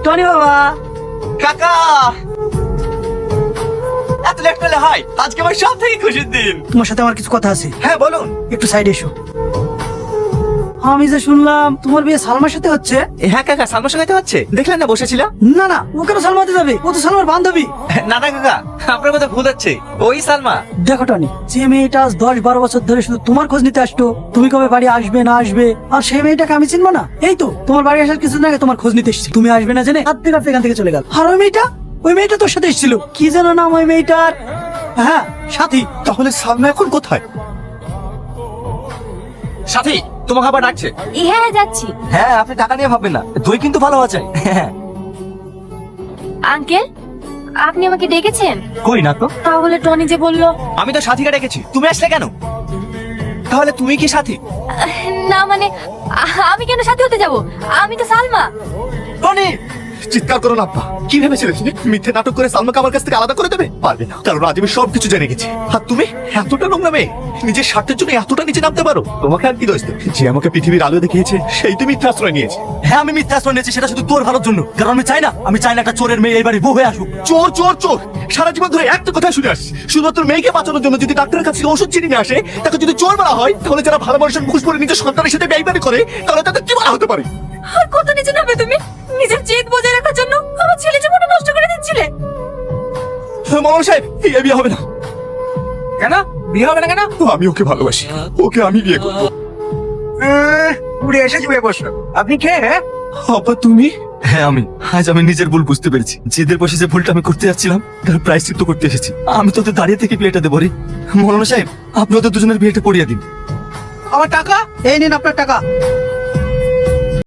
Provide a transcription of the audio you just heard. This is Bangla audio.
টনি বাবা। কাকা এত লেট করলে হয়? আজকে আমার সব থেকে খুশির দিন। তোমার সাথে আমার কিছু কথা আছে। হ্যাঁ বলুন। একটু সাইডে এসো। আমি যে শুনলাম তোমার বিয়ে সালমার সাথে হচ্ছে। হ্যাঁ কাকা, সালমার সঙ্গে তো হচ্ছে, দেখলেন না বসেছিল। না না, ও কেন সালমাতে যাবে? ও তো সালমার বান্ধবী। না না কাকা, আপনার কথা ভুল হচ্ছে, ওই সালমা। দেখো টনি, যে মেয়েটা আজ 10-12 বছর ধরে শুধু তোমার খোঁজ নিতে আসতো, তুমি কবে বাড়ি আসবে না আসবে, আর সেই মেয়েটাকে আমি চিনবো না? এই তো তোমার বাড়ি আসার কিছুদিন আগে তোমার খোঁজ নিতে এসেছি, তুমি আসবে না জেনে হাত থেকে এখান থেকে চলে গেল। আর ওই মেয়েটা তোর সাথে এসেছিল, কি যেন নাম ওই মেয়েটার? হ্যাঁ, সাথী। তাহলে সালমা এখন কোথায়? সাথী, তোমাকে আবার ডাকছে। হ্যাঁ যাচ্ছি। হ্যাঁ, আপনি টাকা নিয়ে ভাববেন না, দই কিন্তু ভালো আছে। আঙ্কেল, আপনি আমাকে ডেকেছেন? কই না তো। তাহলে টনি যে বললো। আমি তো সাথীকে ডেকেছি, তুমি আসলে কেন? তাহলে তুমি কি সাথী? না মানে, আমি কেন সাথে হতে যাব? আমি তো সালমা। টনি, চিৎকার করো না আব্বা। কি ভেবেছিলে তুমি মিথ্যে নাটক করে সালমাকে আমার কাছ থেকে আলাদা করে দেবে? পারবে না, কারণ আজ আমি সবকিছু জেনে গেছি। আর তুমি এতটা নোংরা মেয়ে, নিজের স্বার্থের জন্য এতটা নিচে নামতে পারো? তোমাকে আর কি দোষ দেব? যে আমাকে পৃথিবীর আলো দেখিয়েছে সেই তুমি মিথ্যা আশ্রয় নিয়েছে। হ্যাঁ আমি মিথ্যা আশ্রয় নিয়েছি, সেটা শুধু তোর ভালোর জন্য। কারণ আমি চাই না একটা চোরের মেয়ে এই বাড়ি বউ হয়ে আসুক। চোর চোর চোর, সারা জীবন ধরে একটা কথা শুনে আসছি, শুধুমাত্র মেয়েকে বাঁচানোর জন্য যদি ডাক্তারের কাছে ওষুধ চিনি নিয়ে আসে, তাকে যদি চোর বলা হয়, তাহলে যারা ভালো মানুষের মুখোশ পরে নিজের সন্তানের সাথে বেইমানি করে, তাহলে তাদের কি বলা হতে পারে? আর কত নিচে নামবে তুমি? নিজের জেদ বজায় রাখার জন্য আমার ছেলে জীবনটা নষ্ট করে দিচ্ছিলে। মামা সাহেব, এই বিয়ে হবে না। কেন বিয়ে হবে না কেন? আমি ওকে ভালোবাসি, ওকে আমি বিয়ে করবো। উড়ে এসে জুড়ে বসলো। আপনি কে? আব্বা তুমি? হ্যাঁ আমি। আজ আমি নিজের ভুল বুঝতে পেরেছি। জেদের বসে যে ভুলটা আমি করতে যাচ্ছিলাম, তার প্রায়শ্চিত্ত করতে এসেছি। আমি তো দাঁড়িয়ে থেকে বিয়েটা দেবো রে। মৌলানা সাহেব, আপনি ওদের দুজনের বিয়েটা পড়িয়ে দিন। আমার টাকা এই নিন, আপনার টাকা।